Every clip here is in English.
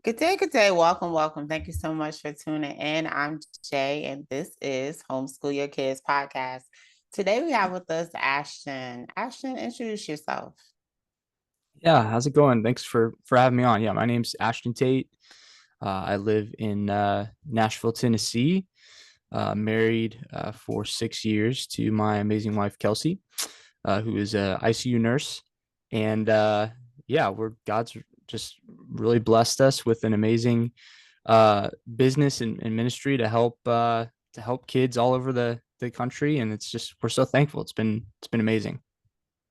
Good day, good day. Welcome, welcome. Thank you so much for tuning in. I'm Jay, and this is Homeschool Your Kids podcast. Today we have with us Ashton. Ashton, introduce yourself. Yeah, how's it going? Thanks for having me on. Yeah, my name's Ashton Tate. I live in Nashville, Tennessee. Married for 6 years to my amazing wife Kelsey, who is a ICU nurse, and yeah, we're God's just really blessed us with an amazing business and ministry to help kids all over the country, and it's just we're so thankful. It's been amazing.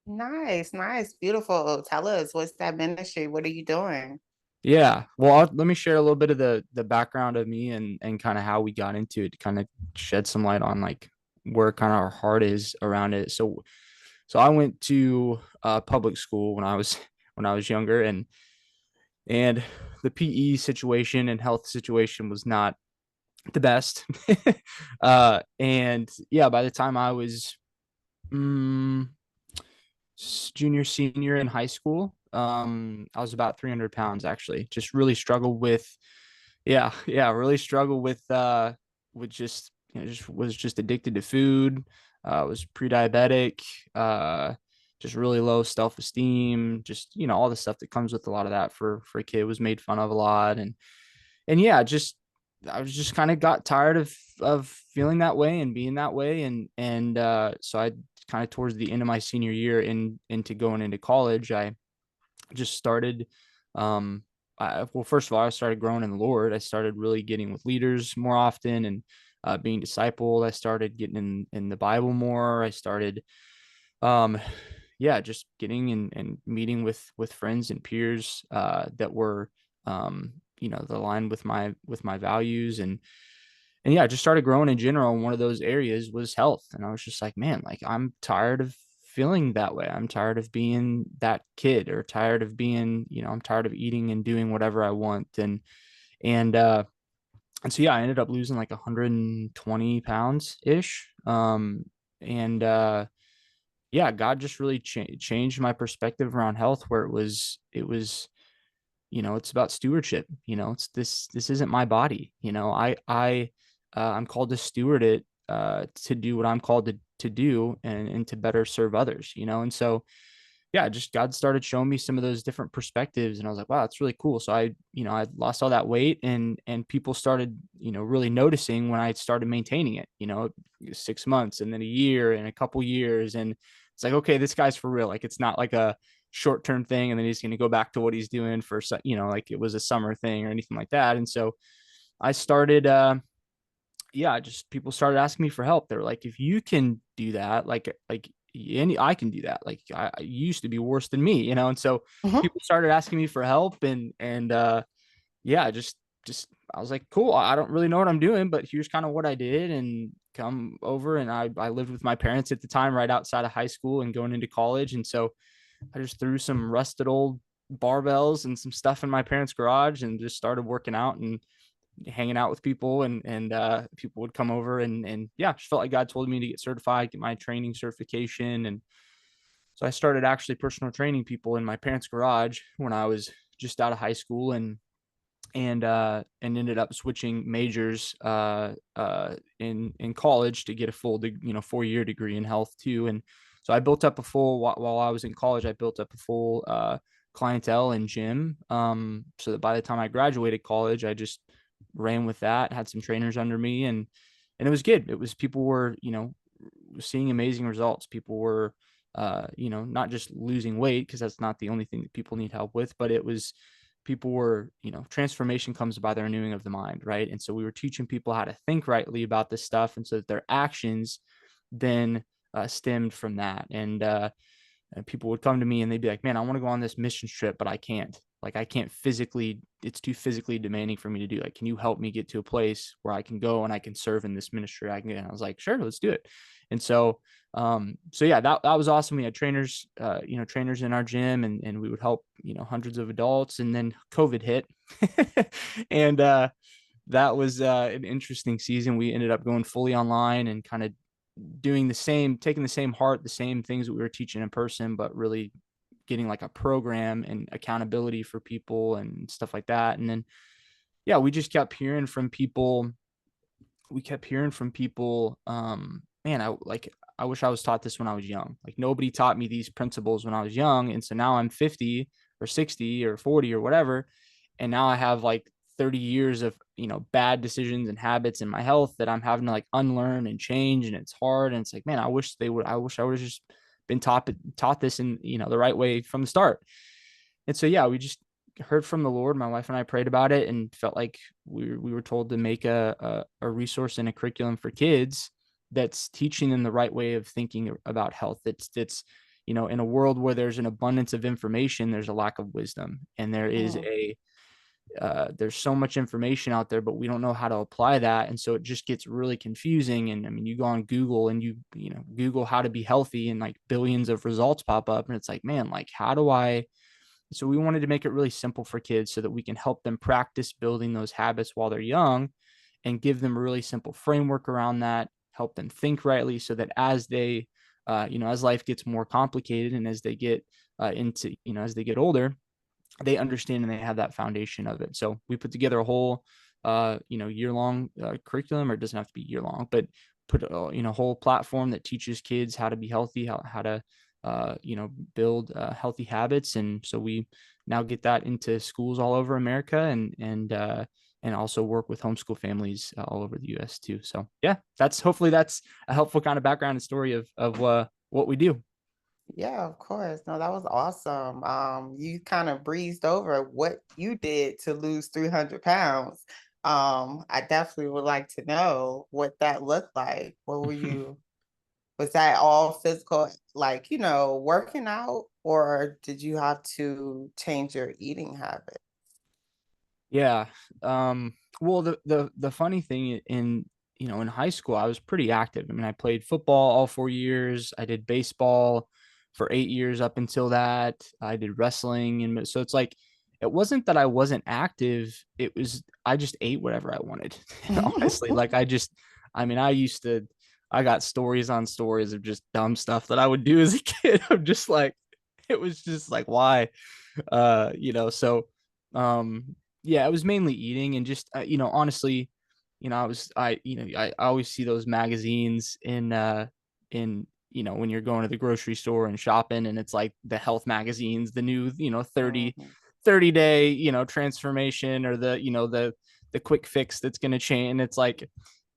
Nice, nice, beautiful. Tell us, what's that ministry? What are you doing? Yeah. Well, let me share a little bit of the background of me and kind of how we got into it to kind of shed some light on like where kind of our heart is around it. So I went to public school when I was when I was younger and the PE situation and health situation was not the best. And yeah, by the time I was mm, junior, senior in high school, I was about 300 pounds actually. Just really struggled with yeah, really struggled with just just was just addicted to food. Was pre-diabetic. Just really low self-esteem. Just all the stuff that comes with a lot of that for a kid. Was made fun of a lot, and yeah, just I was just kind of got tired of feeling that way and being that way, and so I kind of towards the end of my senior year into going into college, I just started well, first of all, I started growing in the Lord. I started really getting with leaders more often and being discipled. I started getting in the Bible more. I started, um, yeah, just getting and meeting with friends and peers that were, aligned with my values and yeah, I just started growing in general. And one of those areas was health. And I was just like, man, like I'm tired of feeling that way. I'm tired of being that kid or tired of being, I'm tired of eating and doing whatever I want. And, and so, yeah, I ended up losing like 120 pounds ish. And, yeah, God just really changed my perspective around health where it was, it's about stewardship. It's this isn't my body. I'm called to steward it, to do what I'm called to do and to better serve others, and so yeah, just God started showing me some of those different perspectives and I was like, wow, that's really cool. So I lost all that weight and people started, really noticing when I started maintaining it, 6 months and then a year and a couple years. And it's like, okay, this guy's for real. Like, it's not like a short-term thing. And then he's going to go back to what he's doing for, like it was a summer thing or anything like that. And so I started, yeah, just people started asking me for help. They're like, if you can do that, like any, I can do that. Like I used to be worse than me, and so Mhm. people started asking me for help and yeah, just I was like, cool. I don't really know what I'm doing, but here's kind of what I did and come over and I lived with my parents at the time right outside of high school and going into college. And so I just threw some rusted old barbells and some stuff in my parents' garage and just started working out and hanging out with people and people would come over and yeah, just felt like God told me to get certified, get my training certification. And so I started actually personal training people in my parents' garage when I was just out of high school and ended up switching majors in college to get a full 4-year degree in health too. And so I built up a full while I was in college, I built up a full clientele and gym, so that by the time I graduated college, I just ran with that, had some trainers under me, and it was good. It was people were seeing amazing results. People were not just losing weight because that's not the only thing that people need help with, but it was people were, transformation comes by the renewing of the mind, right? And so we were teaching people how to think rightly about this stuff, and so that their actions then stemmed from that. And people would come to me and they'd be like, "Man, I want to go on this mission trip, but I can't. Like, I can't physically. It's too physically demanding for me to do. Like, can you help me get to a place where I can go and I can serve in this ministry? I can." And I was like, "Sure, let's do it." And so yeah, that was awesome. We had trainers, trainers in our gym, and we would help, hundreds of adults. And then COVID hit, and that was an interesting season. We ended up going fully online and kind of doing the same, taking the same heart, the same things that we were teaching in person, but really getting like a program and accountability for people and stuff like that. And then, yeah, we just kept hearing from people. We kept hearing from people, man, I wish I was taught this when I was young. Like nobody taught me these principles when I was young. And so now I'm 50 or 60 or 40 or whatever. And now I have like 30 years of, bad decisions and habits in my health that I'm having to like unlearn and change. And it's hard. And it's like, man, I wish I would have just been taught this in, the right way from the start. And so, yeah, we just heard from the Lord. My wife and I prayed about it and felt like we were told to make a resource and a curriculum for kids that's teaching them the right way of thinking about health. It's in a world where there's an abundance of information, there's a lack of wisdom, and there's so much information out there, but we don't know how to apply that. And so it just gets really confusing. And I mean, you go on Google and you Google how to be healthy and like billions of results pop up. And it's like, man, like so we wanted to make it really simple for kids so that we can help them practice building those habits while they're young and give them a really simple framework around that, help them think rightly so that as they, as life gets more complicated and as they get as they get older, they understand and they have that foundation of it. So we put together a whole, year-long curriculum, or it doesn't have to be year-long, but put a whole platform that teaches kids how to be healthy, how to build healthy habits. And so we now get that into schools all over America, and also work with homeschool families all over the US too. So yeah, hopefully that's a helpful kind of background and story of what we do. Yeah, of course. No, that was awesome. You kind of breezed over what you did to lose 300 pounds. I definitely would like to know what that looked like. What were you, was that all physical, like, working out, or did you have to change your eating habit? Yeah. Well, the funny thing in high school, I was pretty active. I mean, I played football all 4 years. I did baseball for 8 years up until that. I did wrestling. And so it's like, it wasn't that I wasn't active. It was, I just ate whatever I wanted. Honestly, like I got stories on stories of just dumb stuff that I would do as a kid. I'm just like, it was just like, why? So, um, yeah, it was mainly eating and just honestly, I always see those magazines in when you're going to the grocery store and shopping, and it's like the health magazines, the new 30 day transformation, or the quick fix that's going to change. And it's like,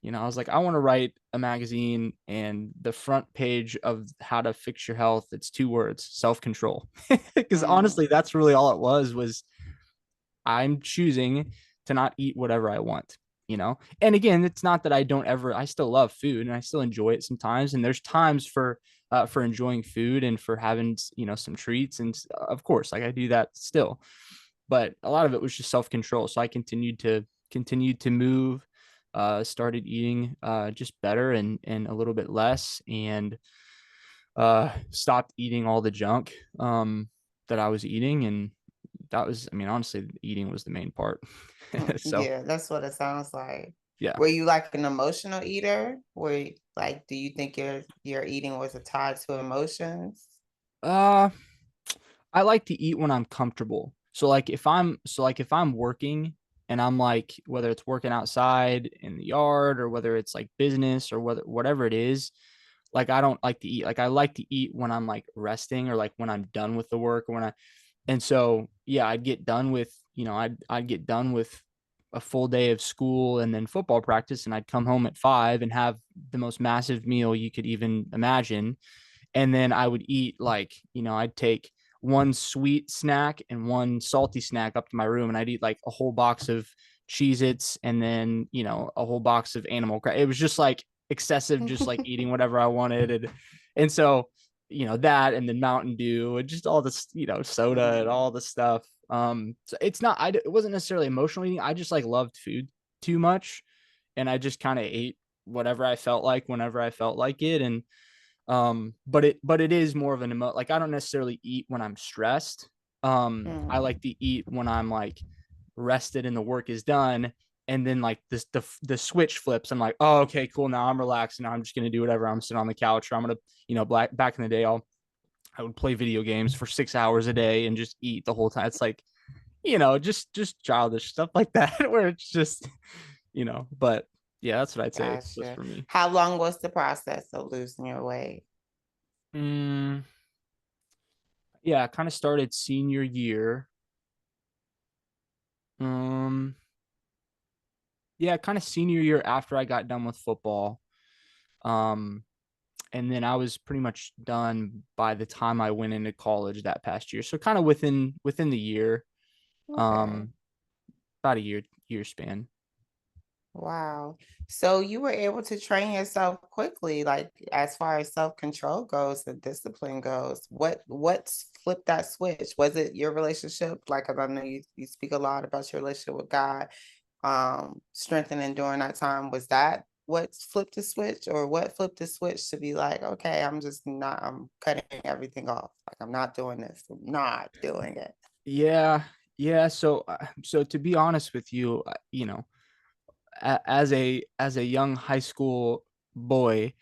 I was like, I want to write a magazine, and the front page of how to fix your health, it's 2 words: self-control. Because honestly, that's really all it was I'm choosing to not eat whatever I want. And again, it's not that I still love food and I still enjoy it sometimes. And there's times for enjoying food and for having, some treats. And of course, like I do that still, but a lot of it was just self-control. So I continued to move, started eating, just better and a little bit less, and, stopped eating all the junk, that I was eating. And that was, I mean, honestly, eating was the main part. So Yeah, that's what it sounds like. yeah. Were you like an emotional eater? Like, do you think your eating was tied to emotions? Uh, I like to eat when I'm comfortable. So like if I'm working and I'm like, whether it's working outside in the yard or whether it's like business or whatever it is, like I don't like to eat. Like I like to eat when I'm like resting or like when I'm done with the work, or and so yeah, I'd get done with a full day of school and then football practice, and I'd come home at 5 and have the most massive meal you could even imagine. And then I would eat, like, I'd take one sweet snack and one salty snack up to my room, and I'd eat like a whole box of Cheez-Its and then, a whole box of animal crackers. It was just like excessive, just like eating whatever I wanted. And so, that, and then Mountain Dew and just all this, soda and all the stuff. So it wasn't necessarily emotional eating. I just like loved food too much. And I just kind of ate whatever I felt like whenever I felt like it. And but it is more of like I don't necessarily eat when I'm stressed. I like to eat when I'm like rested and the work is done. And then like the switch flips. I'm like, oh, okay, cool. Now I'm relaxed. Now I'm just gonna do whatever. I'm sitting on the couch, or I'm gonna, back in the day, I would play video games for 6 hours a day and just eat the whole time. It's like, just childish stuff like that where it's just, but yeah, that's what I'd say was Gotcha. for me. How long was the process of losing your weight? Mm, yeah, I kind of started senior year. Um, yeah, kind of senior year after I got done with football. Um, and then I was pretty much done by the time I went into college that past year. So kind of within the year, Okay. um, about a year span. Wow. So you were able to train yourself quickly, like as far as self-control goes and discipline goes. What's flipped that switch? Was it your relationship? Like, 'cause I know you speak a lot about your relationship with God, strengthening during that time. Was that what flipped the switch, or what flipped the switch to be like, okay, I'm cutting everything off. Like, I'm not doing this. I'm not doing it. Yeah, yeah. So to be honest with you, as a young high school boy,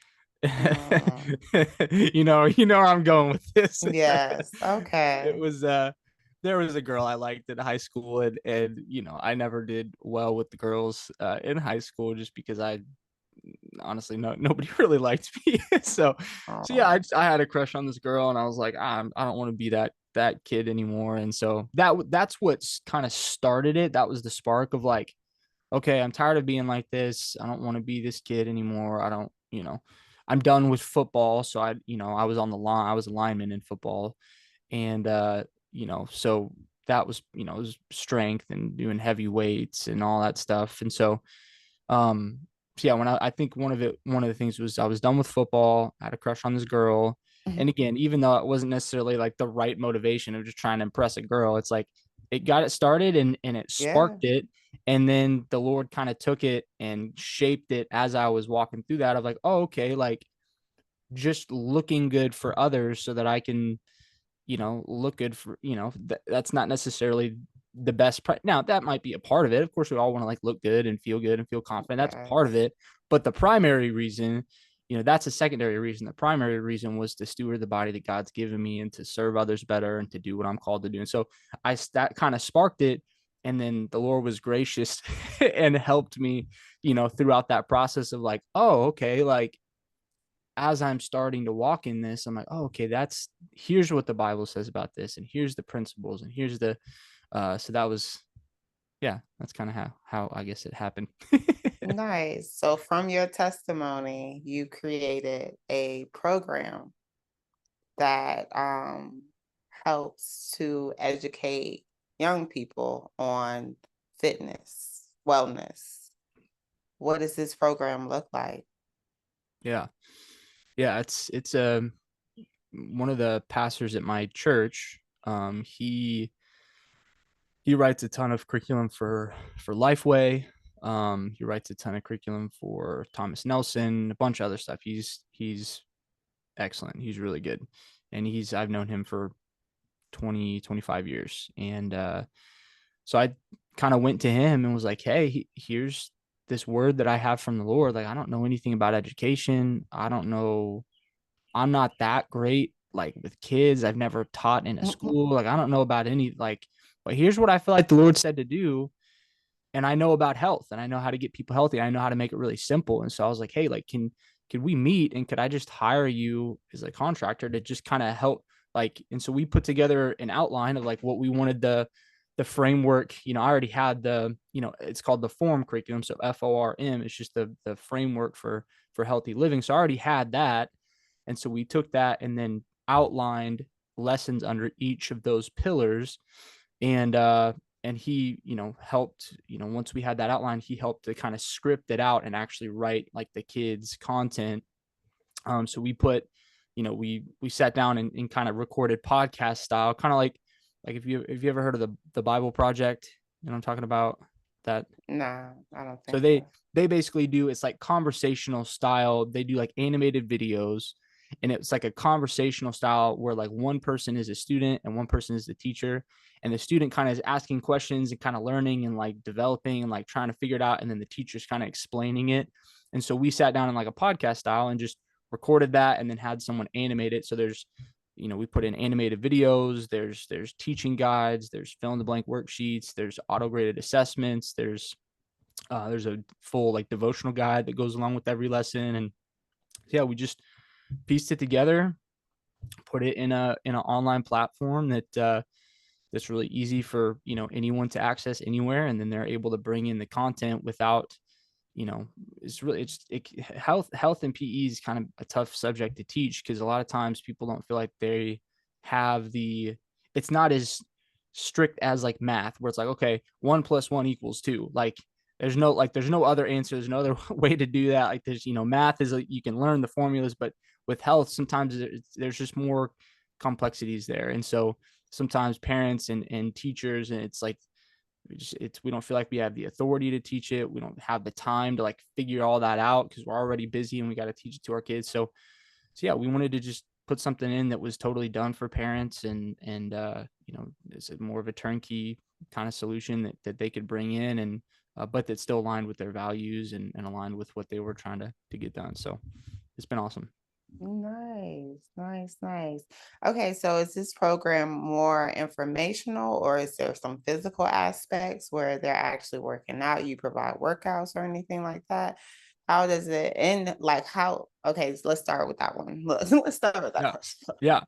Mm, you know where I'm going with this. yes. It Okay. was there was a girl I liked in high school, and I never did well with the girls in high school just because I honestly nobody really liked me. So yeah, Oh, I had a crush on this girl, and I was like, I don't want to be that kid anymore. And so that's what's kind of started it. That was the spark of like, okay, I'm tired of being like this. I don't want to be this kid anymore. I don't, I'm done with football. So I was on the line. I was a lineman in football, and so that was, it was strength and doing heavy weights and all that stuff. And um, so yeah, I think one of the things was I was done with football. I had a crush on this girl. And again, even though it wasn't necessarily like the right motivation of just trying to impress a girl, it's like it got it started and it yeah. sparked it. And then the Lord kind of took it and shaped it as I was walking through that of like, oh, okay, like just looking good for others so that I can, look good for, that's not necessarily the best. Now, that might be a part of it. Of course, we all want to like look good and feel confident. That's part of Yes. it. But the primary reason, that's a secondary reason. The primary reason was to steward the body that God's given me and to serve others better and to do what I'm called to do. And so that kind of sparked it. And then the Lord was gracious and helped me, throughout that process of like, oh, okay, like as I'm starting to walk in this, I'm like, oh, okay, here's what the Bible says about this, and here's the principles, and here's so that was, yeah, that's kind of how I guess it happened. Nice. So from your testimony, you created a program that helps to educate young people on fitness, wellness. What does this program look like? Yeah, yeah, it's one of the pastors at my church. He writes a ton of curriculum for Lifeway. He writes a ton of curriculum for Thomas Nelson, a bunch of other stuff. He's excellent. He's really good. And I've known him for 20-25 years. And so I kind of went to him and was like, hey, here's this word that I have from the Lord. Like, I don't know anything about education. I don't know. I'm not that great like with kids. I've never taught in a school. Like, I don't know about any like, but here's what I feel like the Lord said to do. And I know about health and I know how to get people healthy. I know how to make it really simple. And so I was like, hey, like, could we meet and could I just hire you as a contractor to just kind of help? Like, and so we put together an outline of like what we wanted the framework. I already had it's called the form curriculum. So FORM, it's just the framework for healthy living. So I already had that. And so we took that and then outlined lessons under each of those pillars. And he, helped, once we had that outline, he helped to kind of script it out and actually write like the kids content. So we put, we sat down and kind of recorded podcast style, kind of like if you ever heard of the Bible Project, I'm talking about that. No, I don't So think so. they basically do, it's like conversational style. They do like animated videos, and it's like a conversational style where like one person is a student and one person is the teacher, and the student kind of is asking questions and kind of learning and like developing and like trying to figure it out, and then the teacher's kind of explaining it. And so we sat down in like a podcast style and just recorded that and then had someone animate it. So there's we put in animated videos, there's teaching guides, there's fill in the blank worksheets, there's auto graded assessments, there's a full like devotional guide that goes along with every lesson. And yeah, we just pieced it together, put it in an online platform that's really easy for anyone to access anywhere, and then they're able to bring in the content without health and PE is kind of a tough subject to teach, because a lot of times people don't feel like they have it's not as strict as like math, where it's like, okay, 1 + 1 = 2. Like there's no other answer. There's no other way to do that. Like there's, math is like, you can learn the formulas, but with health, sometimes there's just more complexities there. And so sometimes parents and teachers, and it's like, we don't feel like we have the authority to teach it. We don't have the time to like figure all that out, because we're already busy and we got to teach it to our kids. So yeah, we wanted to just put something in that was totally done for parents, and it's more of a turnkey kind of solution that they could bring in, and but that's still aligned with their values and aligned with what they were trying to get done. So it's been awesome. Nice, nice, nice. Okay, so is this program more informational, or is there some physical aspects where they're actually working out? You provide workouts or anything like that? How does it end? Like how? Okay, so let's start with that one. Let's start with that Yeah. question. Yeah.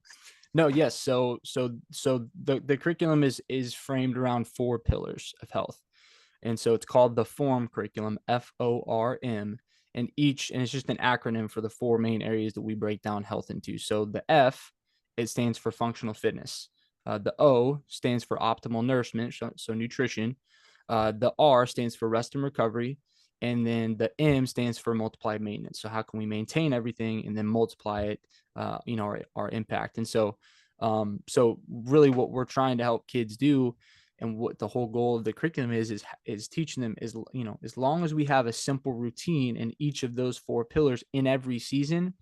No, yes. So the curriculum is framed around 4 pillars of health. And so it's called the FORM curriculum, FORM, and it's just an acronym for the 4 main areas that we break down health into. So the F, it stands for functional fitness. The O stands for optimal nourishment, so nutrition. The R stands for rest and recovery. And then the M stands for multiplied maintenance. So how can we maintain everything and then multiply it, our impact. And so really what we're trying to help kids do, and what the whole goal of the curriculum is teaching them is, as long as we have a simple routine in each of those 4 pillars in every season,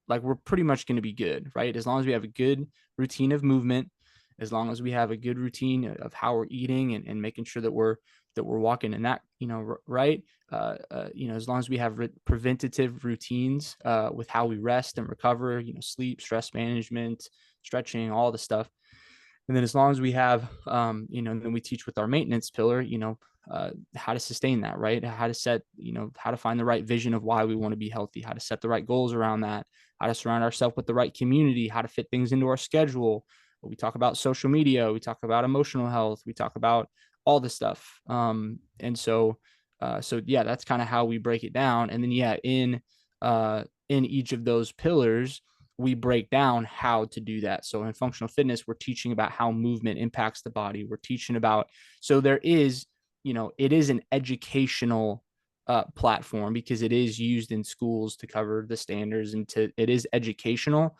like we're pretty much going to be good, right? As long as we have a good routine of movement, as long as we have a good routine of how we're eating, and making sure that we're walking in that, right. As long as we have preventative routines with how we rest and recover, sleep, stress management, stretching, all the stuff. And then as long as we have, and then we teach with our maintenance pillar, how to sustain that, right? How to set, how to find the right vision of why we want to be healthy, how to set the right goals around that, how to surround ourselves with the right community, how to fit things into our schedule. We talk about social media, we talk about emotional health, we talk about all this stuff. So yeah, that's kind of how we break it down. And then, yeah, in each of those pillars, we break down how to do that. So in functional fitness, we're teaching about how movement impacts the body. We're teaching about, so there is, it is an educational platform, because it is used in schools to cover the standards, and it is educational,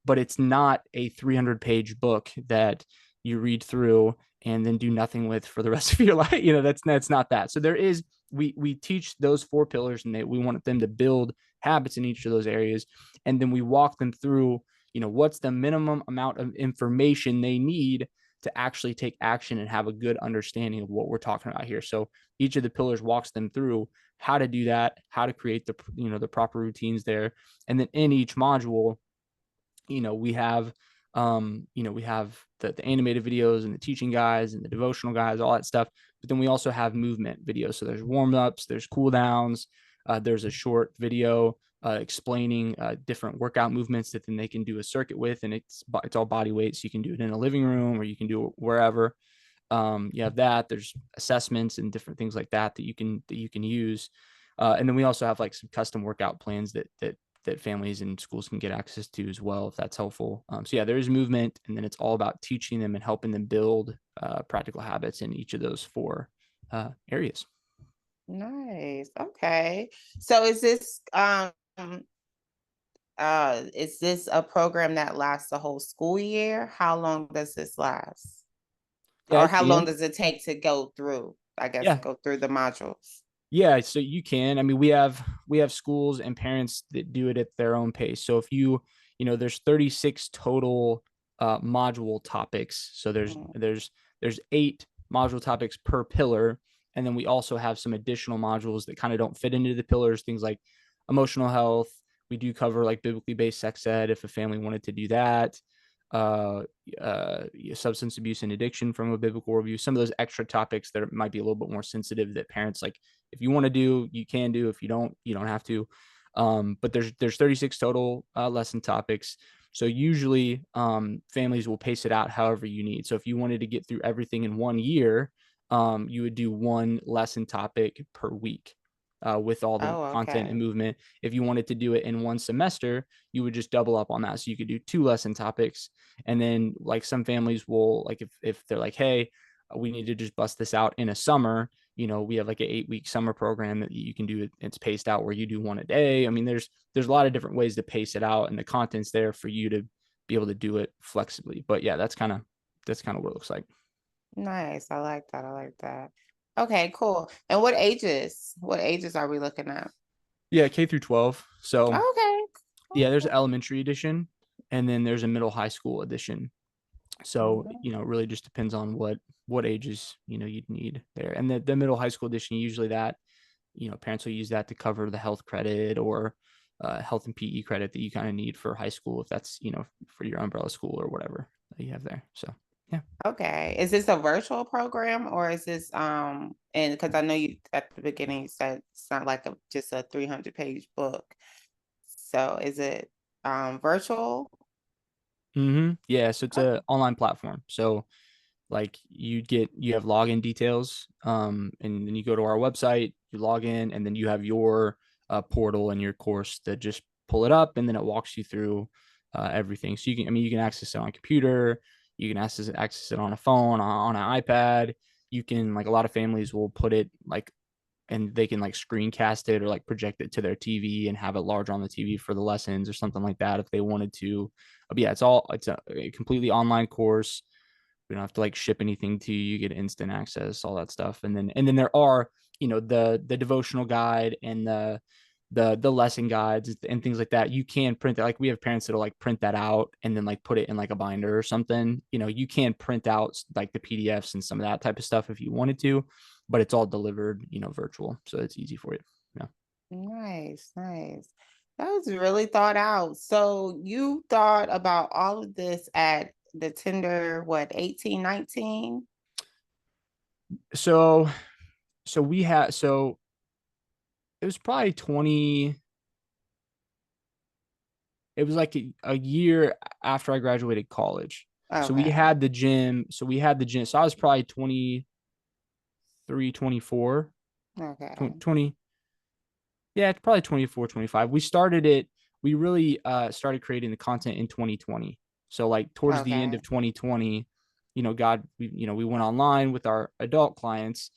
but it's not a 300-page book that you read through and then do nothing with for the rest of your life. That's not that. So there is, we teach those 4 pillars, and we want them to build habits in each of those areas. And then we walk them through, what's the minimum amount of information they need to actually take action and have a good understanding of what we're talking about here. So each of the pillars walks them through how to do that, how to create the proper routines there. And then in each module, we have the animated videos and the teaching guides and the devotional guides, all that stuff. But then we also have movement videos. So there's warm-ups, there's cool downs, there's a short video explaining different workout movements that then they can do a circuit with, and it's all body weight. So you can do it in a living room, or you can do it wherever. You have that. There's assessments and different things like that you can use. And then we also have like some custom workout plans that families and schools can get access to as well, if that's helpful. So yeah, there is movement, and then it's all about teaching them and helping them build practical habits in each of those 4 areas. Nice. Okay. So is this a program that lasts the whole school year? How long does this last? Yeah, Or it how long can. does it take to go through, I guess, Yeah, go through the modules? yeah. So you can. I mean, we have schools and parents that do it at their own pace. So if there's 36 total module topics. So Mm. there's 8 module topics per pillar, and then we also have some additional modules that kind of don't fit into the pillars. Things like emotional health. We do cover like biblically based sex ed if a family wanted to do that. uh, substance abuse and addiction from a biblical review, some of those extra topics that might be a little bit more sensitive that parents like, if you want to do, you can do. If you don't, you don't have to. But there's 36 total lesson topics. So usually families will pace it out however you need. So if you wanted to get through everything in 1 year, you would do one lesson topic per week with all the Oh, content and okay. movement. If you wanted to do it in one semester, you would just double up on that. So you could do two lesson topics. And then like some families will, like if they're like, hey, we need to just bust this out in a summer, we have like an 8-week summer program that you can do. It's paced out where you do one a day. I mean, there's a lot of different ways to pace it out, and the content's there for you to be able to do it flexibly. But yeah, that's kind of what it looks like. Nice. I like that. I like that. Okay, cool. And what ages? What ages are we looking at? Yeah, K through 12. So Okay. yeah, there's an Okay. elementary edition, and then there's a middle high school edition. So, Mhm. it really just depends on what ages, you'd need there. And the middle high school edition, usually that, parents will use that to cover the health credit or health and PE credit that you kind of need for high school, if that's, for your umbrella school or whatever that you have there. So, yeah. Okay. Is this a virtual program or is this and because I know you at the beginning you said it's not like just a 300-page book. So is it virtual? Yeah. So it's Oh, a online platform. So like you have login details, and then you go to our website, you log in, and then you have your portal and your course to just pull it up, and then it walks you through everything. So you can access it on a computer, you can access it on a phone, on an iPad. You can, like, a lot of families will put it like, and they can like screencast it or like project it to their TV and have it large on the TV for the lessons or something like that if they wanted to. But yeah, it's a completely online course. We don't have to like ship anything to you. You get instant access, all that stuff. And then there are, the devotional guide and the lesson guides and things like that. You can print that. Like, we have parents that'll like print that out and then like put it in like a binder or something. You can print out like the PDFs and some of that type of stuff if you wanted to, but it's all delivered, virtual. So it's easy for you. Yeah. nice, nice. That was really thought out. So you thought about all of this at the tender, what, 18, 19? So so it was probably 20. It was like a year after I graduated college. So we Okay. had the gym. So I was probably 23, 24, Okay. 20. Yeah, it's probably 24, 25. We really started creating the content in 2020. So like towards the end Okay. of 2020, we went online with our adult clients,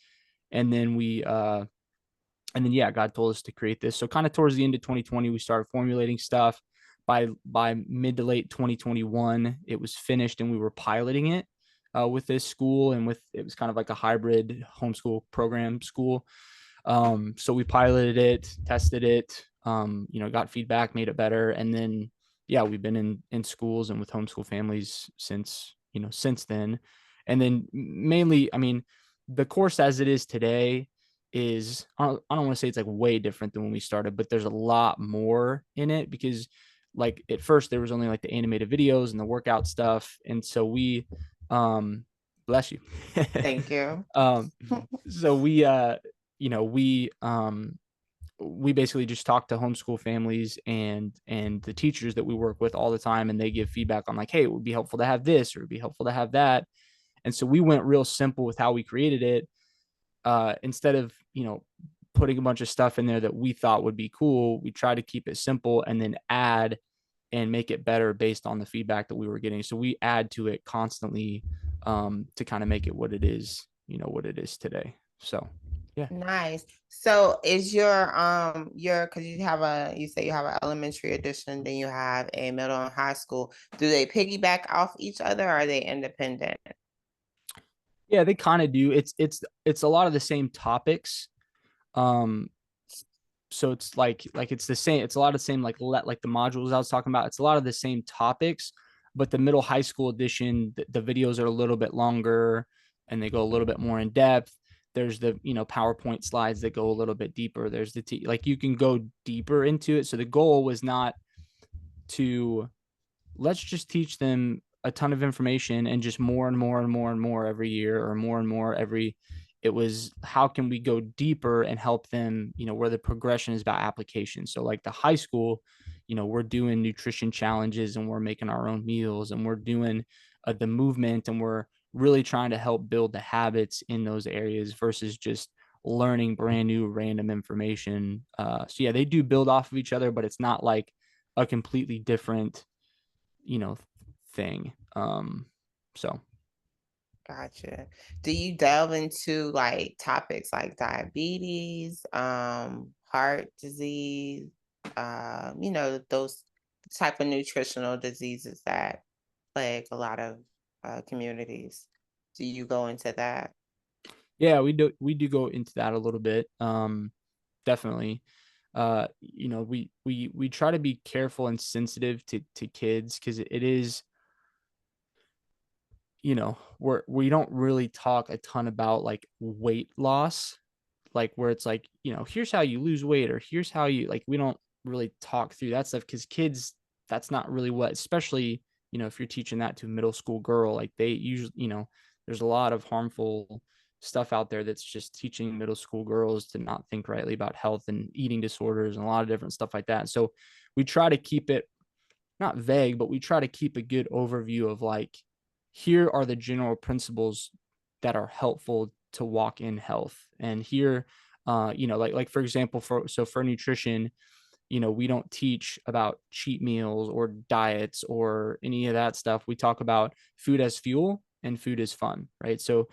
and then yeah, God told us to create this. So kind of towards the end of 2020, we started formulating stuff. By mid to late 2021, it was finished, and we were piloting it with this school, and it was kind of like a hybrid homeschool program school. So we piloted it, tested it, got feedback, made it better, and then yeah, we've been in schools and with homeschool families since then. And then mainly, I mean, the course as it is today is, I don't want to say it's like way different than when we started, but there's a lot more in it, because like at first there was only like the animated videos and the workout stuff, and so we bless you. Thank you. um so you know we basically just talk to homeschool families and the teachers that we work with all the time, and they give feedback on like, hey, it would be helpful to have this or it'd be helpful to have that. And so we went real simple with how we created it. Instead of putting a bunch of stuff in there that we thought would be cool, we try to keep it simple and then add and make it better based on the feedback that we were getting. So we add to it constantly, to kind of make it what it is today. So yeah. Nice. So is your because you say you have an elementary edition, then you have a middle and high school. Do they piggyback off each other or are they independent? Yeah, they kind of do. It's a lot of the same topics. Um, so it's like it's the same. It's a lot of the same, like the modules I was talking about. It's a lot of the same topics, but the middle high school edition, the videos are a little bit longer and they go a little bit more in depth. There's the PowerPoint slides that go a little bit deeper. There's like you can go deeper into it. So the goal was not to let's just teach them a ton of information and just more and more and more and more every year, or more and more every, it was how can we go deeper and help them, where the progression is about application. So like the high school, we're doing nutrition challenges and we're making our own meals and we're doing the movement, and we're really trying to help build the habits in those areas versus just learning brand new random information. So yeah, they do build off of each other, but it's not like a completely different, you know, thing. So Gotcha. Do you delve into like topics like diabetes, heart disease, those type of nutritional diseases that plague a lot of communities? Do you go into that? yeah, we do go into that a little bit. Definitely. We try to be careful and sensitive to kids, because it is, we don't really talk a ton about like weight loss, like where it's like, here's how you lose weight, or here's how you, like, we don't really talk through that stuff, because kids, that's not really what, especially, if you're teaching that to a middle school girl, like they usually, there's a lot of harmful stuff out there that's just teaching middle school girls to not think rightly about health and eating disorders and a lot of different stuff like that. So we try to keep it not vague, but we try to keep a good overview of like, here are the general principles that are helpful to walk in health. And here, like for example, for nutrition, we don't teach about cheat meals or diets or any of that stuff. We talk about food as fuel and food as fun, right? So,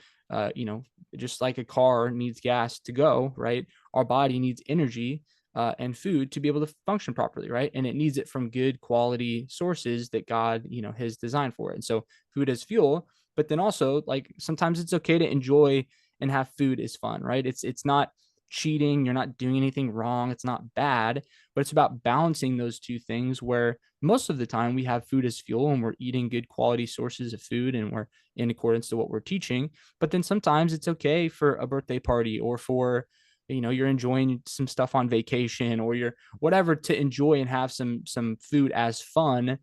just like a car needs gas to go, right? Our body needs energy and food to be able to function properly, right? And it needs it from good quality sources that God, has designed for it. And so, food as fuel, but then also like sometimes it's okay to enjoy and have food as fun, right? It's not cheating, you're not doing anything wrong, it's not bad, but it's about balancing those two things, where most of the time we have food as fuel and we're eating good quality sources of food and we're in accordance to what we're teaching. But then sometimes it's okay for a birthday party, or for, you're enjoying some stuff on vacation, or you're whatever, to enjoy and have some food as fun,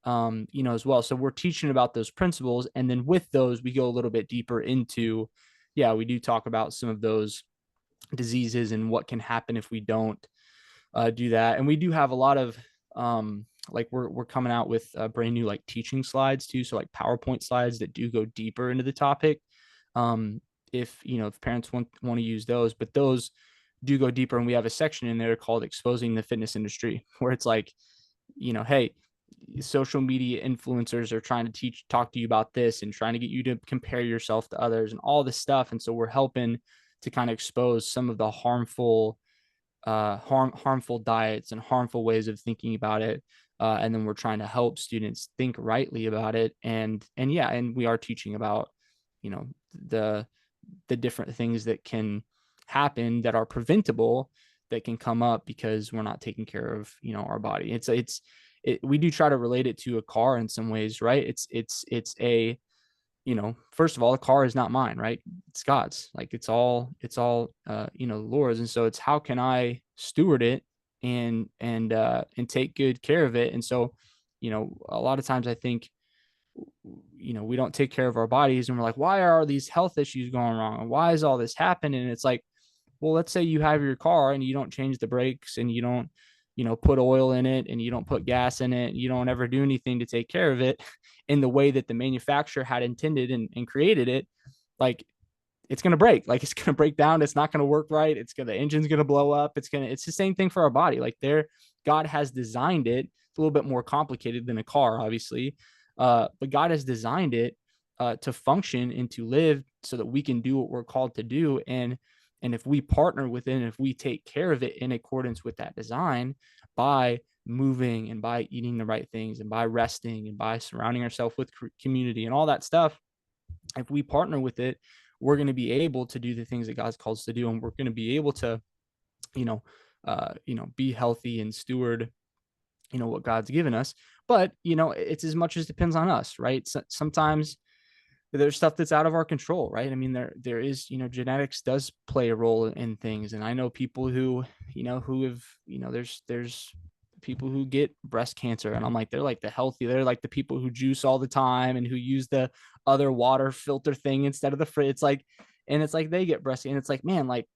as well. So we're teaching about those principles, and then with those we go a little bit deeper into, yeah, we do talk about some of those diseases and what can happen if we don't do that. And we do have a lot of like we're coming out with brand new like teaching slides too, so like PowerPoint slides that do go deeper into the topic. If parents want to use those, but those do go deeper, and we have a section in there called exposing the fitness industry, where it's like, hey, social media influencers are trying to talk to you about this and trying to get you to compare yourself to others and all this stuff. And so we're helping to kind of expose some of the harmful diets and harmful ways of thinking about it. And then we're trying to help students think rightly about it. And yeah, and we are teaching about, the different things that can happen that are preventable, that can come up because we're not taking care of, our body. We do try to relate it to a car in some ways, right? It's a, first of all, the car is not mine, right? It's God's. Like the Lord's. And so it's, how can I steward it and take good care of it? And so, a lot of times I think, we don't take care of our bodies, and we're like, why are these health issues going wrong? And why is all this happening? And it's like, well, let's say you have your car and you don't change the brakes, and you don't, put oil in it, and you don't put gas in it, and you don't ever do anything to take care of it in the way that the manufacturer had intended and created it. Like, it's going to break, like it's going to break down. It's not going to work right. The engine's going to blow up. It's the same thing for our body. Like, God has designed it. It's a little bit more complicated than a car, obviously. But God has designed it to function and to live so that we can do what we're called to do. And if we partner with it, and if we take care of it in accordance with that design, by moving and by eating the right things and by resting and by surrounding ourselves with community and all that stuff, if we partner with it, we're going to be able to do the things that God's called us to do. And we're going to be able to, be healthy and steward, what God's given us. But, it's as much as depends on us, right? So sometimes there's stuff that's out of our control, right? I mean, there is, genetics does play a role in things. And I know people who, who have, there's people who get breast cancer. And I'm like, they're like they're like the people who juice all the time and who use the other water filter thing instead of the fridge. It's like, and it's like they get breast cancer. And it's like, man, like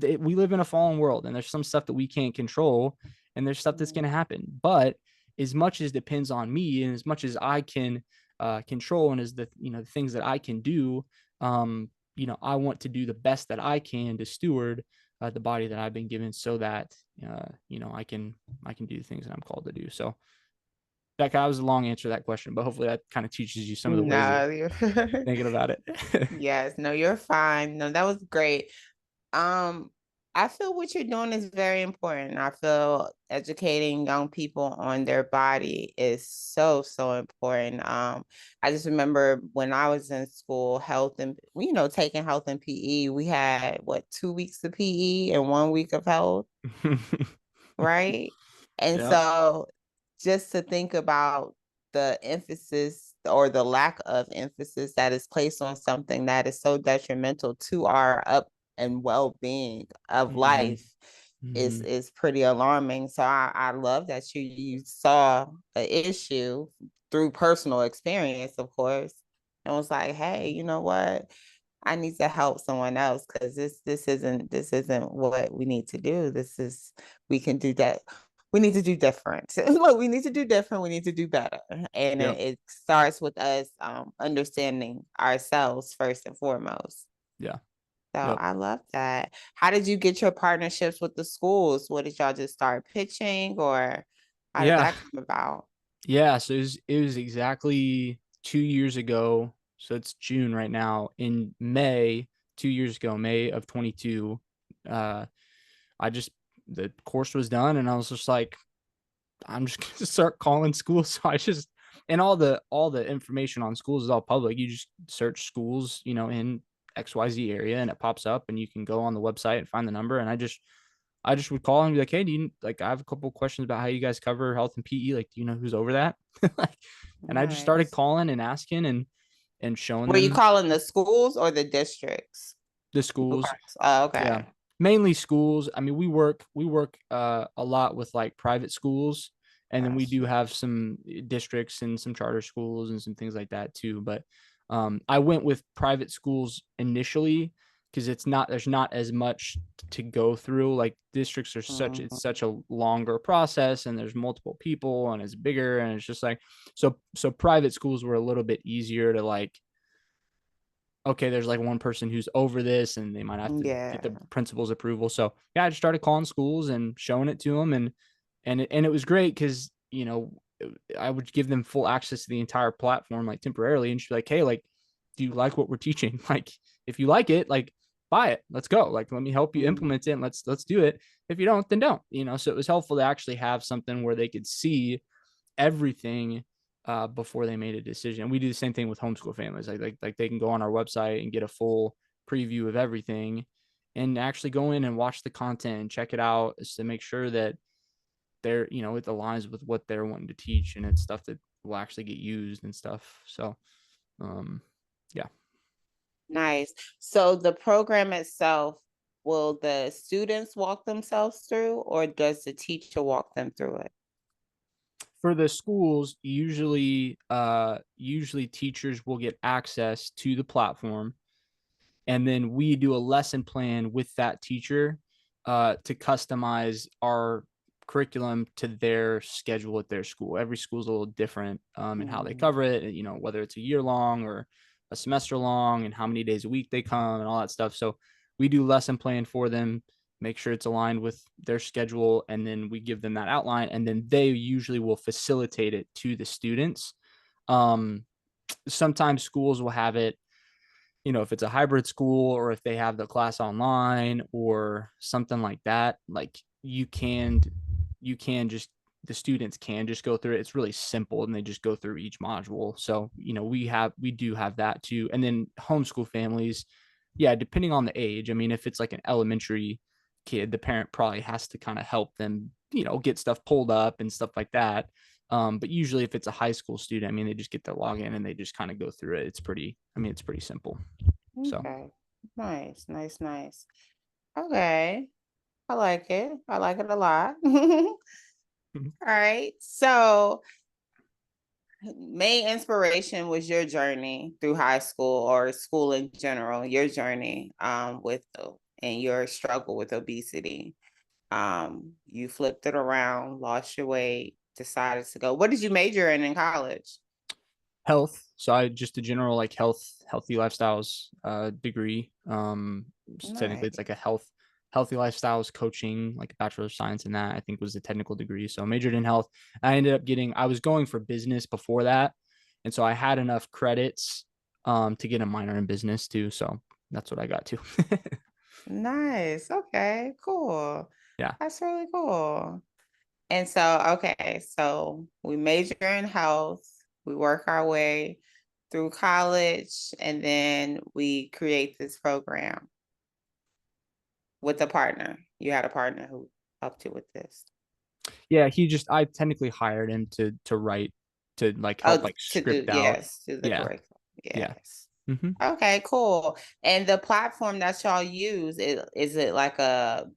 we live in a fallen world and there's some stuff that we can't control and there's stuff that's going to happen. But as much as depends on me and as much as I can control and as the, the things that I can do, I want to do the best that I can to steward the body that I've been given so that, I can do the things that I'm called to do. So that was a long answer to that question, but hopefully that kind of teaches you some of the ways of No, you're thinking about it. yes, no, you're fine. No, that was great. Um, I feel what you're doing is very important. I feel educating young people on their body is so, so important. I just remember when I was in school, health and taking health and PE, we had 2 weeks of PE and 1 week of health, right? And Yeah. so just to think about the emphasis or the lack of emphasis that is placed on something that is so detrimental to our up and well-being of Mm-hmm. life Mm-hmm. is pretty alarming. So I love that you saw an issue through personal experience, of course, and was like, hey, you know what? I need to help someone else because this isn't what we need to do. We can do that. We need to do different. Look, we need to do different. We need to do better. And Yep. it starts with us understanding ourselves first and foremost. Yeah. So Yep. I love that. How did you get your partnerships with the schools? What did y'all just start pitching or how did Yeah. that come about? Yeah. So it was exactly 2 years ago. So it's June right now. In May, 2 years ago, May of 22, uh, I just the course was done and I was just like, I'm just gonna start calling schools. So I just and all the information on schools is all public. You just search schools, in XYZ area and it pops up and you can go on the website and find the number. And I just would call and be like, hey, do you like I have a couple questions about how you guys cover health and PE. Like, do you know who's over that? Like, and I just started Nice. calling and asking and showing Were you them calling the schools or the districts? the schools. Oh, Yeah. okay. Mainly schools. I mean, we work a lot with like private schools, and then we do Gotcha. have some districts and some charter schools and some things like that too. But I went with private schools initially because there's not as much to go through. Like districts are it's Mhm. such a longer process, and there's multiple people, and it's bigger, and it's just like so private schools were a little bit easier to like, okay, there's like one person who's over this and they might have to get the Yeah. principal's approval. So yeah, I just started calling schools and showing it to them and it was great because, I would give them full access to the entire platform like temporarily and she'd be like, hey, like, do you like what we're teaching? Like, if you like it, like buy it. Let's go. Like, let me help you Mhm. implement it and let's do it. If you don't, then don't, so it was helpful to actually have something where they could see everything before they made a decision. We do the same thing with homeschool families. Like they can go on our website and get a full preview of everything, and actually go in and watch the content and check it out to make sure that it aligns with what they're wanting to teach and it's stuff that will actually get used and stuff. So, yeah. Nice. So the program itself, will the students walk themselves through, or does the teacher walk them through it? For the schools, usually teachers will get access to the platform and then we do a lesson plan with that teacher to customize our curriculum to their schedule at their school. Every school is a little different in how they Mhm. cover it, whether it's a year long or a semester long and how many days a week they come and all that stuff. So we do lesson plan for them, make sure it's aligned with their schedule, and then we give them that outline, and then they usually will facilitate it to the students. Um, Sometimes schools will have it, if it's a hybrid school or if they have the class online or something like that, like you can just the students can just go through it. It's really simple and they just go through each module. So, we do have that too. And then homeschool families, yeah, depending on the age. I mean, if it's like an elementary kid, the parent probably has to kind of help them, get stuff pulled up and stuff like that. But usually if it's a high school student, I mean, they just get their login and they just kind of go through it. It's pretty simple. So Okay. Nice, nice, nice. Okay. I like it. I like it a lot. All right. So main inspiration was your journey through high school or school in general, your journey with and your struggle with obesity. You flipped it around, lost your weight, decided to go. What did you major in college? Health. So I just a general like healthy lifestyles degree. Technically it's Nice. like a healthy lifestyles coaching, like a bachelor of science in that, I think was the technical degree. So I majored in health. I ended up I was going for business before that. And so I had enough credits to get a minor in business too. So that's what I got to. Nice. Okay, cool. Yeah. That's really cool. And so, okay, so we major in health, we work our way through college, and then we create this program with a partner. You had a partner who helped you with this. Yeah, I technically hired him to write, to like help Oh, like to do, script out. yes, to the Yeah. curriculum. Yeah. Yes. Hmm. Okay, cool. And the platform that y'all use, is it like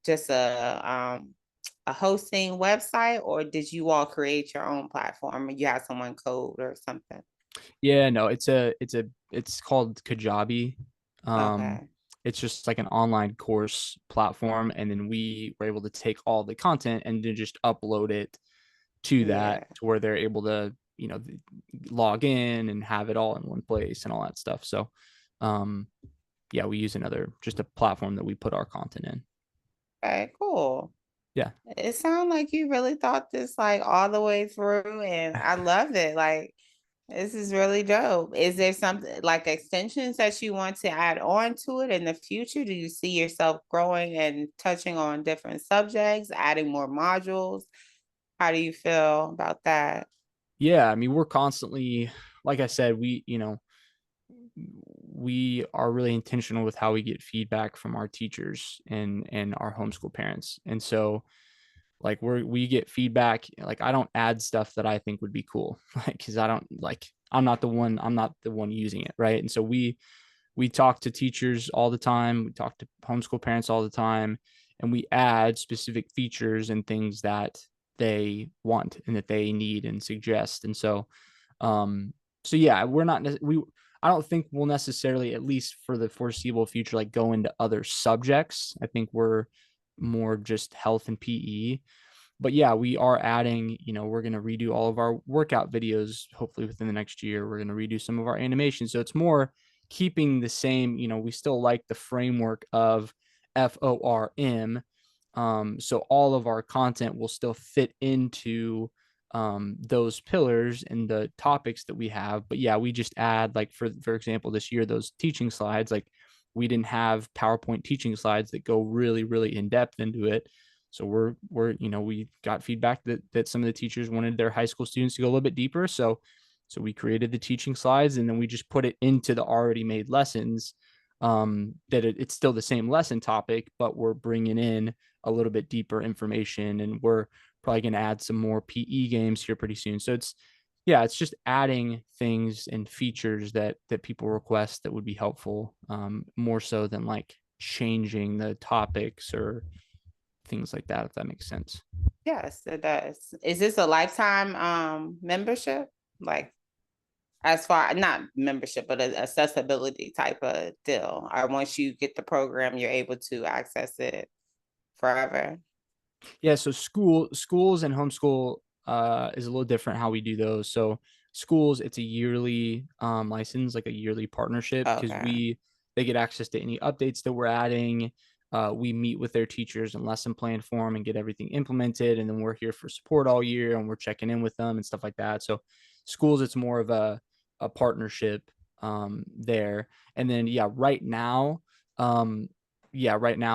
just a hosting website, or did you all create your own platform and you had someone code or something? Yeah, no, it's called Kajabi. Um, Okay. it's just like an online course platform, and then we were able to take all the content and then just upload it to that Yeah. to where they're able to, log in and have it all in one place and all that stuff. So, um, yeah, we use just a platform that we put our content in. Okay, cool. Yeah. It sounds like you really thought this like all the way through, and I love it. Like, this is really dope. Is there something like extensions that you want to add on to it in the future? Do you see yourself growing and touching on different subjects, adding more modules? How do you feel about that? Yeah, I mean, we're constantly, like I said, we are really intentional with how we get feedback from our teachers and our homeschool parents. And so like we get feedback, like I don't add stuff that I think would be cool, like because I don't like I'm not the one using it, right? And so we talk to teachers all the time, we talk to homeschool parents all the time, and we add specific features and things that they want and that they need and suggest. And um so yeah, we're not we I don't think we'll necessarily, at least for the foreseeable future, like go into other subjects. I think we're more just health and PE. But yeah, we are adding, we're going to redo all of our workout videos hopefully within the next year. We're going to redo some of our animations. So it's more keeping the same, we still like the framework of FORM. So all of our content will still fit into those pillars and the topics that we have. But yeah, we just add, like for example, this year, those teaching slides, like we didn't have PowerPoint teaching slides that go really, really in depth into it. So we got feedback that some of the teachers wanted their high school students to go a little bit deeper. So we created the teaching slides, and then we just put it into the already made lessons. It's still the same lesson topic, but we're bringing in a little bit deeper information, and we're probably going to add some more PE games here pretty soon. So it's just adding things and features that people request that would be helpful, more so than like changing the topics or things like that, if that makes sense. Yes, it does. Is this a lifetime membership? Like, as far not membership, but an accessibility type of deal? Or once you get the program, you're able to access it forever? Yeah, so schools and homeschool is a little different how we do those. So schools, it's a yearly license, like a yearly partnership, because Okay. they get access to any updates that we're adding. We meet with their teachers and lesson plan form and get everything implemented, and then we're here for support all year and we're checking in with them and stuff like that. So schools, it's more of a partnership there. And then right now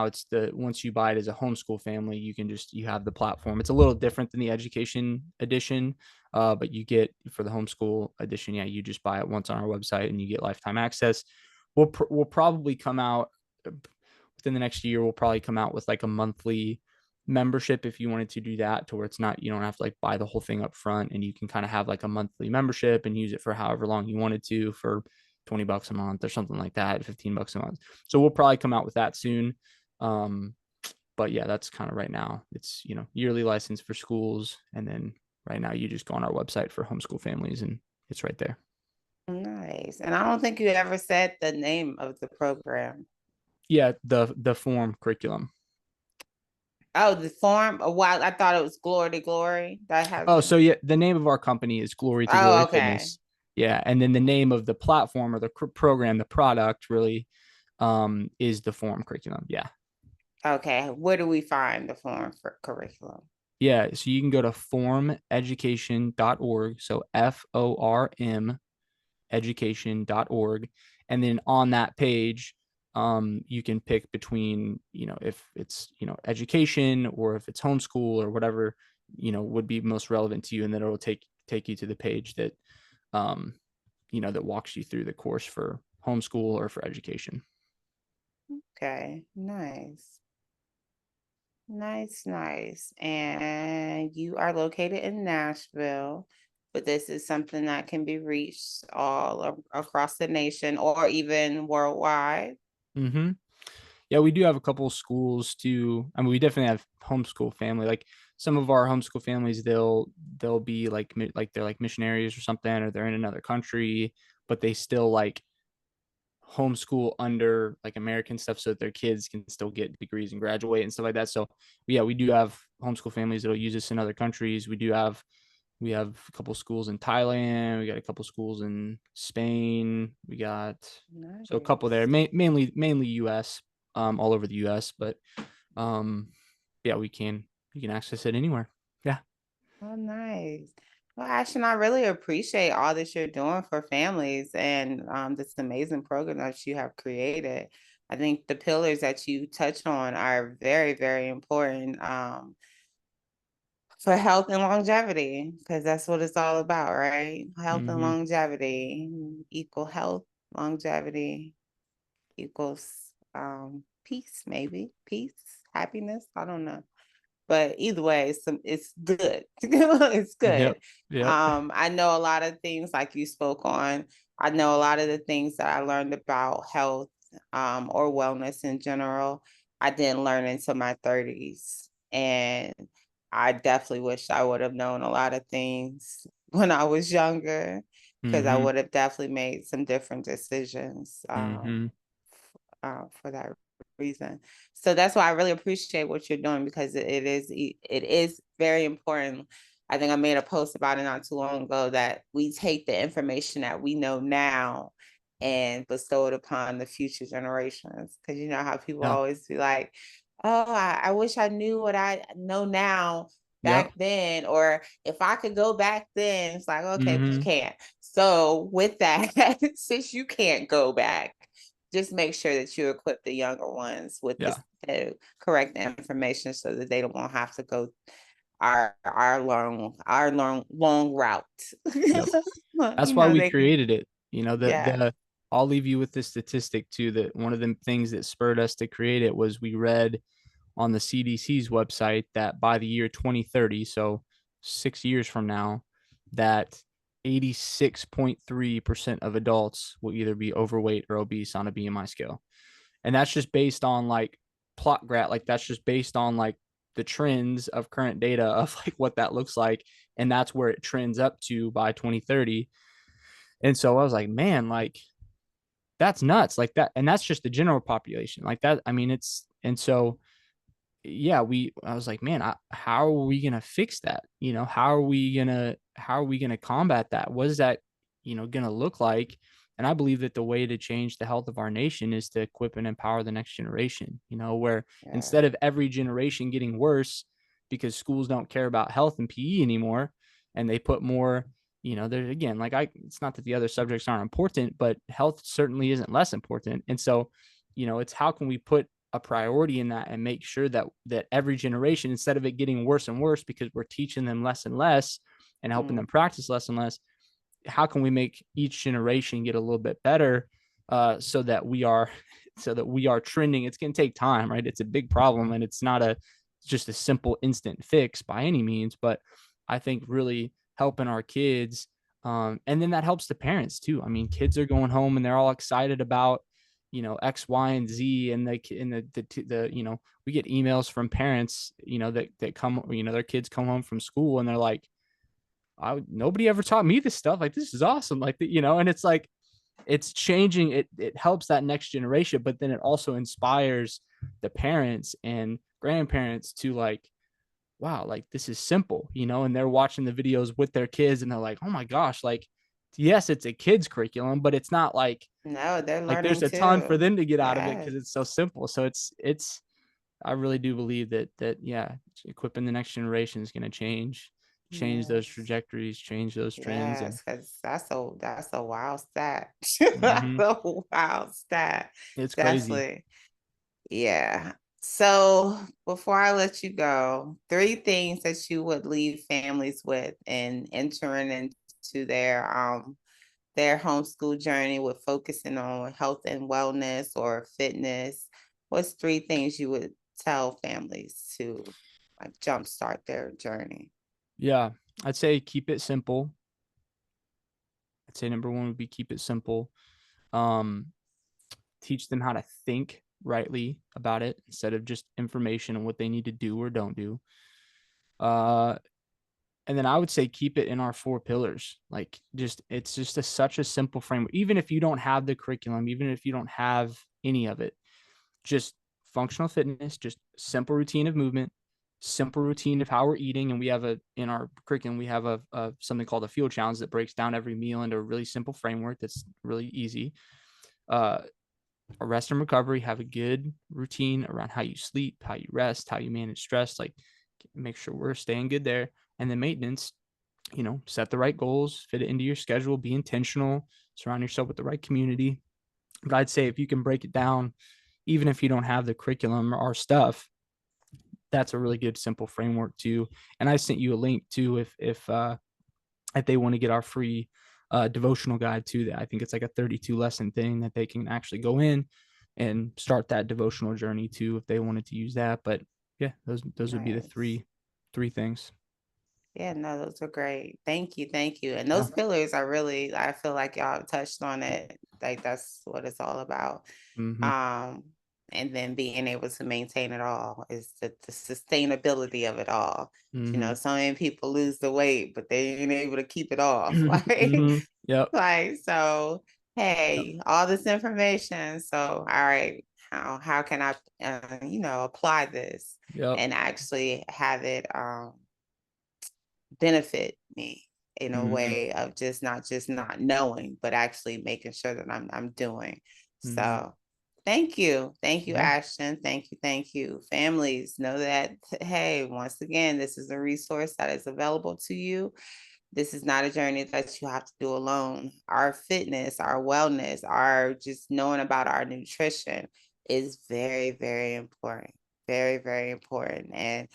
it's the once you buy it as a homeschool family, you have the platform. It's a little different than the education edition, but you get, for the homeschool edition, yeah, you just buy it once on our website and you get lifetime access. We'll probably come out within the next year. We'll probably come out with like a monthly membership if you wanted to do that, to where it's not, you don't have to like buy the whole thing up front, and you can kind of have like a monthly membership and use it for however long you wanted to, for $20 a month or something like that, $15 a month. So we'll probably come out with that soon. But yeah, that's kind of right now. It's, yearly license for schools. And then right now you just go on our website for homeschool families and it's right there. Nice. And I don't think you ever said the name of the program. Yeah, the form curriculum. Oh, the form. Oh, wow, I thought it was Glory to Glory. That has Oh, a. so yeah, the name of our company is Glory to Oh, Glory okay. Fitness. Yeah, and then the name of the platform or the program, the product really is the form curriculum. Yeah. Okay. Where do we find the form for curriculum? Yeah, so you can go to formeducation.org, so FORM education.org, and then on that page you can pick between, if it's, education or if it's homeschool or whatever, would be most relevant to you, and then it'll take you to the page that that walks you through the course for homeschool or for education. Okay. Nice. Nice, nice. And you are located in Nashville, but this is something that can be reached all across the nation or even worldwide. Mm-hmm. Yeah, we do have a couple of schools too. I mean, we definitely have homeschool family. Like some of our homeschool families, they'll be like they're like missionaries or something, or they're in another country, but they still like homeschool under like American stuff so that their kids can still get degrees and graduate and stuff like that. So yeah, we do have homeschool families that'll use this in other countries. We have a couple schools in Thailand. We got a couple schools in Spain. We got so a couple there, Nice. mainly U.S. All over the U.S. But um, yeah, you can access it anywhere. Yeah. Oh, nice. Well, Ashton, I really appreciate all that you're doing for families and this amazing program that you have created. I think the pillars that you touch on are very, very important for health and longevity, because that's what it's all about, right? Health and Mm-hmm. longevity equal health, longevity equals peace, maybe peace, happiness. I don't know. But either way, it's good. It's good. Yep. Yep. I know a lot of things like you spoke on. I know a lot of the things that I learned about health or wellness in general. I didn't learn until my 30s. And I definitely wish I would have known a lot of things when I was younger, because I Mm-hmm. would have definitely made some different decisions Mm-hmm. for that reason. So that's why I really appreciate what you're doing, because it is very important. I think I made a post about it not too long ago, that we take the information that we know now and bestow it upon the future generations. Because you know how people Yeah. always be like, oh, I wish I knew what I know now Yep. back then, or if I could go back then. It's like, okay, but you Mm-hmm. can't. So with that, since you can't go back, just make sure that you equip the younger ones with Yeah. this correct information, so that they don't have to go our long route. Yep. That's why we They can. created it. Yeah. I'll leave you with the statistic too, that one of the things that spurred us to create it was we read on the CDC's website that by the year 2030, so 6 years from now, that 86.3% of adults will either be overweight or obese on a BMI scale. And that's just based on like plot graph, like that's just based on like the trends of current data of like what that looks like. And that's where it trends up to by 2030. And so I was like, man, like that's nuts. Like that. And that's just the general population. Like that. I mean, and so yeah, I was like, man, how are we gonna fix that? How are we gonna combat that? What is that, gonna look like? And I believe that the way to change the health of our nation is to equip and empower the next generation, where Yeah. instead of every generation getting worse because schools don't care about health and PE anymore, and they put more, there's again, like it's not that the other subjects aren't important, but health certainly isn't less important. And so, it's how can we put a priority in that and make sure that every generation, instead of it getting worse and worse because we're teaching them less and less and helping them practice less and less, how can we make each generation get a little bit better, so that we are trending. It's going to take time, right? It's a big problem, and it's not just a simple instant fix by any means, but I think really helping our kids, and then that helps the parents too. I mean, kids are going home and they're all excited about X, Y, and Z, and we get emails from parents, that come, their kids come home from school and they're like, nobody ever taught me this stuff. Like, this is awesome. Like, and it's like, it's changing. It helps that next generation, but then it also inspires the parents and grandparents to like, wow, like this is simple, and they're watching the videos with their kids and they're like, oh my gosh, like, yes, it's a kid's curriculum, but it's not like, No, they're learning there's a ton for too. them to get out of it Yes. because it's so simple. So I really do believe that yeah, equipping the next generation is going to change those Yes. trajectories, change those trends. And Yes, because that's a wild stat. That's mhm, a wild stat. it's crazy. Definitely. Yeah. So before I let you go, three things that you would leave families with in entering into their homeschool journey with focusing on health and wellness or fitness. What's three things you would tell families to like jumpstart their journey? Yeah, I'd say keep it simple. I'd say number one would be keep it simple. Um, Teach them how to think rightly about it instead of just information and what they need to do or don't do. Uh, and then I would say keep it in our four pillars. Like, it's just such a simple framework. Even if you don't have the curriculum, even if you don't have any of it, just functional fitness, just simple routine of movement, simple routine of how we're eating. And we have in our curriculum, we have a something called a field challenge that breaks down every meal into a really simple framework that's really easy. Uh, a rest and recovery, have a good routine around how you sleep, how you rest, how you manage stress, like make sure we're staying good there. And then maintenance, set the right goals, fit it into your schedule, be intentional, surround yourself with the right community. But I'd say if you can break it down, even if you don't have the curriculum or our stuff, that's a really good simple framework too. And I sent you a link too if they want to get our free devotional guide too. That I think it's like a 32 lesson thing that they can actually go in and start that devotional journey too if they wanted to use that. But yeah, those would be the Nice. three things. Yeah, no, those are great. Thank you, thank you. And Yeah. those pillars are really, I feel like y'all touched on it. Like that's what it's all about. Mm-hmm. Um, and then being able to maintain it all is the sustainability of it all. You Mm-hmm. know, so many people lose the weight, but they ain't able to keep it off. Like, Mm-hmm. Yep. so Yep. hey, all this information. So all right, how can I apply this Yep. and actually have it benefit me in a Mm-hmm. way of just not knowing, but actually making sure that I'm doing. Mm-hmm. So thank you. Thank you, Yeah. Ashton. Thank you. Thank you. Families, know that, hey, once again, this is a resource that is available to you. This is not a journey that you have to do alone. Our fitness, our wellness, our just knowing about our nutrition is very, very important. Very, very important. And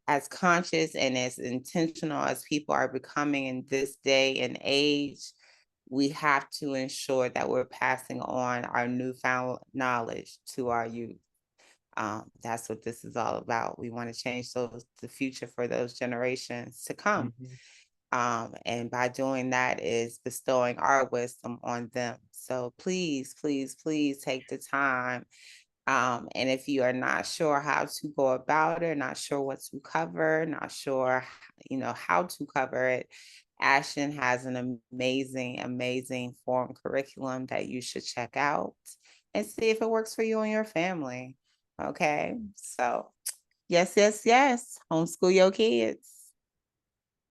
as conscious and as intentional as people are becoming in this day and age, we have to ensure that we're passing on our newfound knowledge to our youth. That's what this is all about. We want to change the future for those generations to come. Mm-hmm. And by doing that is bestowing our wisdom on them. So please, please, please take the time. And if you are not sure how to go about it, not sure what to cover, not sure, how to cover it, Ashton has an amazing, amazing form curriculum that you should check out and see if it works for you and your family. Okay. So yes, yes, yes. Homeschool your kids.